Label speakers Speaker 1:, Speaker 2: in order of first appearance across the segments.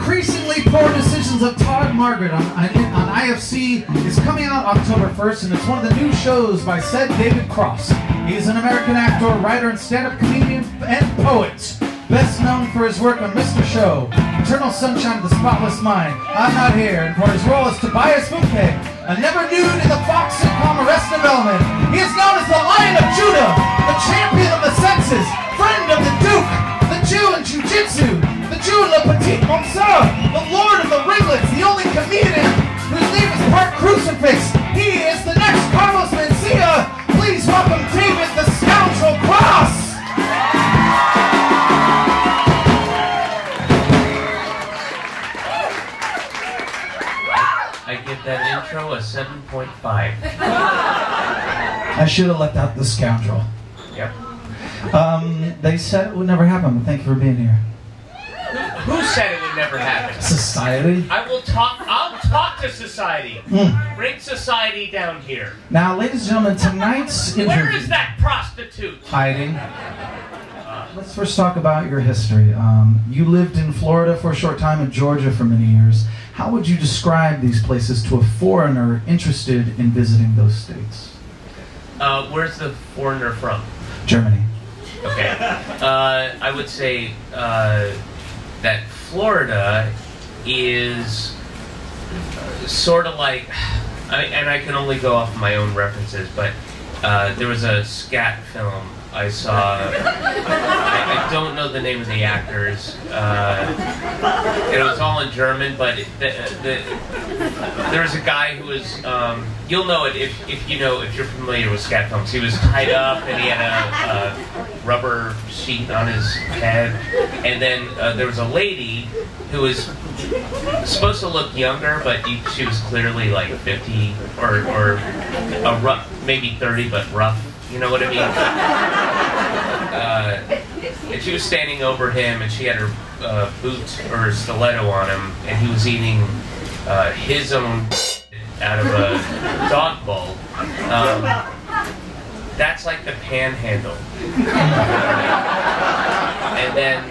Speaker 1: Increasingly Poor Decisions of Todd Margaret on IFC is coming out October 1st, and it's one of the new shows by said David Cross. He's an American actor, writer, and stand-up comedian and poet. Best known for his work on Mr. Show, Eternal Sunshine of the Spotless Mind, I'm Not Here, and for his role as Tobias Funke, a never nude in the Fox sitcom Arrested Development. He is known as the Lion of Judah, the champion of the senses, friend of the Duke, the Jew in Jiu-Jitsu, the Jew in Le Petit Monsieur, the Lord of the Ringlets, the only comedian whose name is part crucifix. He is the next Carlos Mencia. Please welcome David the Scoundrel Cross.
Speaker 2: I give that intro a 7.5.
Speaker 1: I should have left out the scoundrel.
Speaker 2: Yep.
Speaker 1: They said it would never happen, but thank you for being here.
Speaker 2: Who said it would never happen?
Speaker 1: Society.
Speaker 2: I'll talk to society. Bring society down here.
Speaker 1: Now, ladies and gentlemen, tonight's interview...
Speaker 2: Where is that prostitute?
Speaker 1: Hiding. Let's first talk about your history. You lived in Florida for a short time and Georgia for many years. How would you describe these places to a foreigner interested in visiting those states?
Speaker 2: Where's the foreigner from?
Speaker 1: Germany.
Speaker 2: Okay. I would say that Florida is sort of like, and I can only go off my own references, but there was a scat film I saw. I don't know the name of the actors. It was all in German, but there was a guy who was. You'll know it if you're familiar with scat films. He was tied up and he had a rubber sheet on his head, and then there was a lady who was supposed to look younger, but she was clearly like 50 or a rough, maybe 30, but rough. You know what I mean? And she was standing over him, and she had her boot or her stiletto on him, and he was eating his own out of a dog bowl. That's like the panhandle. And then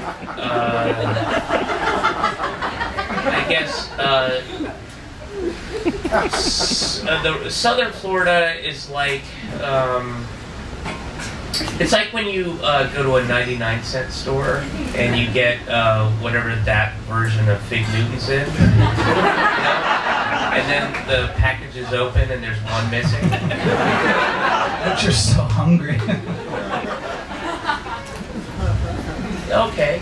Speaker 2: I guess the southern Florida is like. It's like when you go to a 99-cent store and you get whatever that version of Fig Newton's in, you know? And then the package is open and there's one missing.
Speaker 1: But you're so hungry.
Speaker 2: Okay.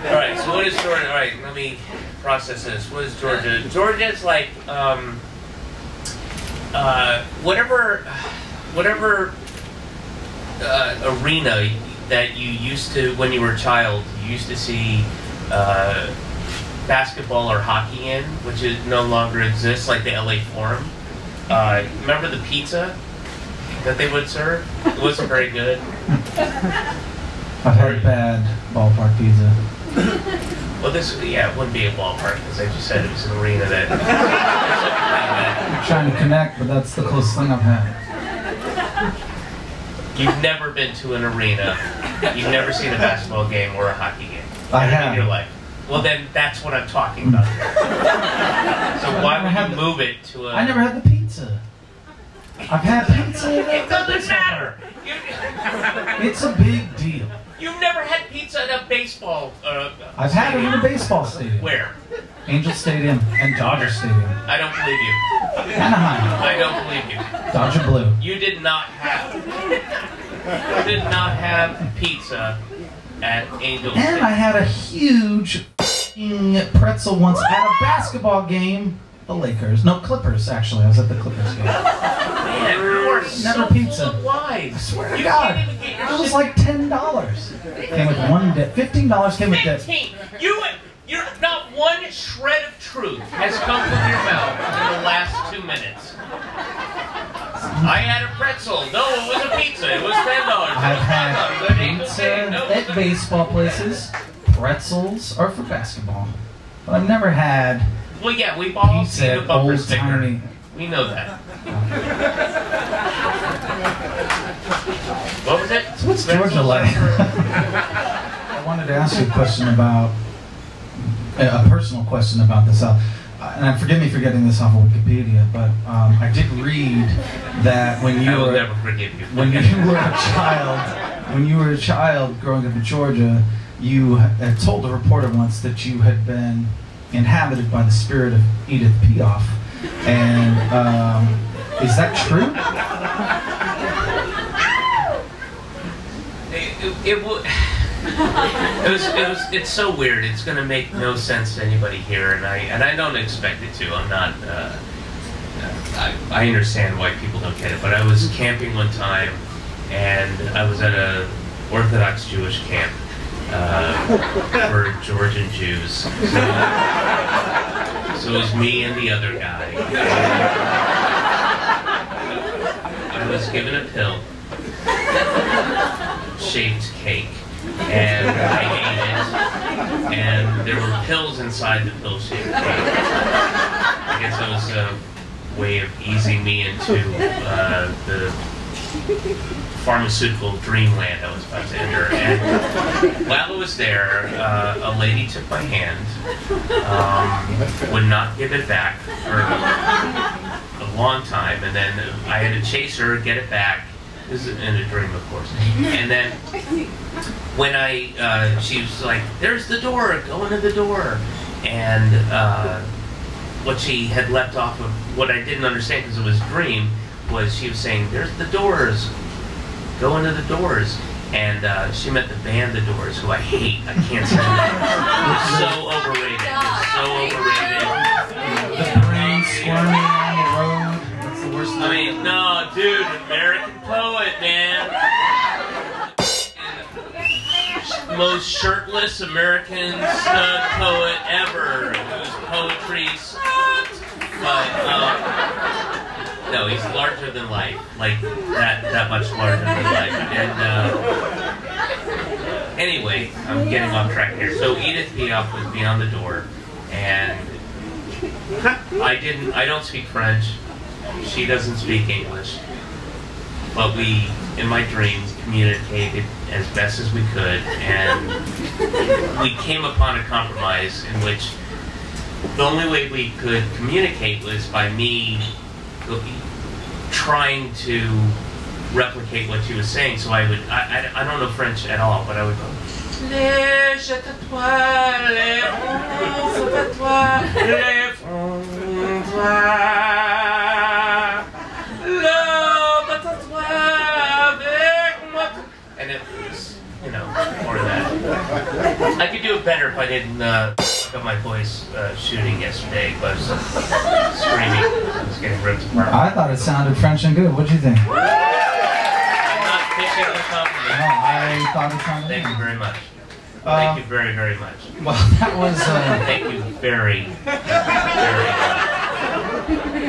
Speaker 2: All right. So what is Georgia? All right. Let me process this. What is Georgia? Georgia's like whatever arena that you used to, when you were a child, you used to see basketball or hockey in, which no longer exists, like the LA Forum. Remember the pizza that they would serve? It wasn't very good.
Speaker 1: I've had bad ballpark pizza.
Speaker 2: Well, it wouldn't be a ballpark, because I just said it was an arena that...
Speaker 1: I'm trying to connect, but that's the closest thing I've had.
Speaker 2: You've never been to an arena. You've never seen a basketball game or a hockey game.
Speaker 1: I have.
Speaker 2: In your life. Well, then that's what I'm talking about. So why would you move it to a...
Speaker 1: I never had the pizza. I've had pizza.
Speaker 2: It doesn't matter.
Speaker 1: It's a big deal.
Speaker 2: You've never had pizza at a baseball
Speaker 1: I've had it in a baseball stadium.
Speaker 2: Where?
Speaker 1: Angel Stadium and Dodger Stadium.
Speaker 2: I don't believe you.
Speaker 1: Anaheim.
Speaker 2: I don't believe you.
Speaker 1: Dodger Blue.
Speaker 2: You did not have pizza at Angel Stadium.
Speaker 1: And I had a huge pretzel once at a basketball game. The Lakers. No, Clippers, actually. I was at the Clippers game.
Speaker 2: Man, you are
Speaker 1: Never pizza.
Speaker 2: full of lies.
Speaker 1: I swear to God. It was like $10. Came with one dip. $15 came with dip.
Speaker 2: 15. You're not one shred of truth has come from your mouth in the last 2 minutes. I had a pretzel. No, it was a pizza. It was $10.
Speaker 1: I've had pizza at baseball places. Pretzels are for basketball. But I've never had...
Speaker 2: Well, yeah, we've all seen the bumper sticker.
Speaker 1: Timey.
Speaker 2: We know that. What was it?
Speaker 1: So what's Georgia like? I wanted to ask you a question about a personal question about this. And forgive me for getting this off of Wikipedia, but I did read that when you were a child growing up in Georgia, you had told a reporter once that you had been inhabited by the spirit of Edith Piaf. And is that true?
Speaker 2: It's so weird. It's going to make no sense to anybody here, and I don't expect it to. I'm not. I understand why people don't get it, but I was camping one time, and I was at a Orthodox Jewish camp for Georgian Jews. So it was me and the other guy. I was given a pill, shaped cake. And I ate it, and there were pills inside the pill-shaped cake. I guess that was a way of easing me into the pharmaceutical dreamland I was about to enter. And while I was there, a lady took my hand, would not give it back for a long time, and then I had to chase her, get it back. This is in a dream, of course. And then when she was like, "There's the door, go into the door." And what she had left off of, what I didn't understand because it was a dream, was she was saying, "There's the doors, go into the doors." And she meant the band The Doors, who I hate. I can't say that. It's so overrated. It's so overrated.
Speaker 1: The brain squirming on the road. That's the worst thing.
Speaker 2: I mean, no, dude, American poet, man. Most shirtless American snug poet ever, whose poetry sucked. But no, he's larger than life, like that much larger than life. And anyway, I'm getting off track here. So Edith Piaf was beyond the door, and I don't speak French. She doesn't speak English. But we, in my dreams, communicated as best as we could, and we came upon a compromise in which the only way we could communicate was by me trying to replicate what she was saying. So I don't know French at all, but I would go, "Les jette-toi, les fonds-toi, les fonds-toi. And it was, more of that. I could do it better if I didn't got my voice shooting yesterday, but I was screaming. I was getting ripped apart.
Speaker 1: I thought it sounded French and good. What do you think?
Speaker 2: I'm not fishing the compliment.
Speaker 1: No, I thought it sounded
Speaker 2: Thank you very much. Thank you very, very much.
Speaker 1: Well, that was...
Speaker 2: Thank you very, very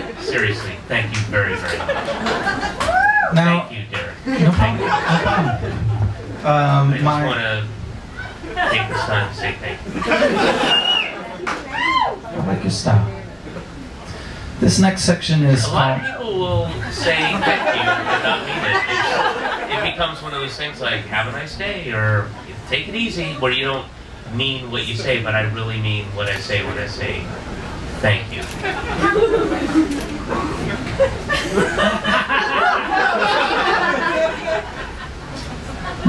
Speaker 2: much. Seriously, thank you very, very much.
Speaker 1: Now,
Speaker 2: thank you, Derrick.
Speaker 1: No problem.
Speaker 2: I just want to take this time to say thank you.
Speaker 1: I like your style. This next section is
Speaker 2: a lot of people will say thank you and not mean it. It becomes one of those things like, "Have a nice day," or "Take it easy," where you don't mean what you say, but I really mean what I say when I say thank you.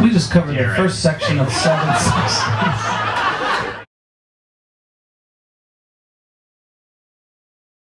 Speaker 1: We just covered the first section of 7 sections.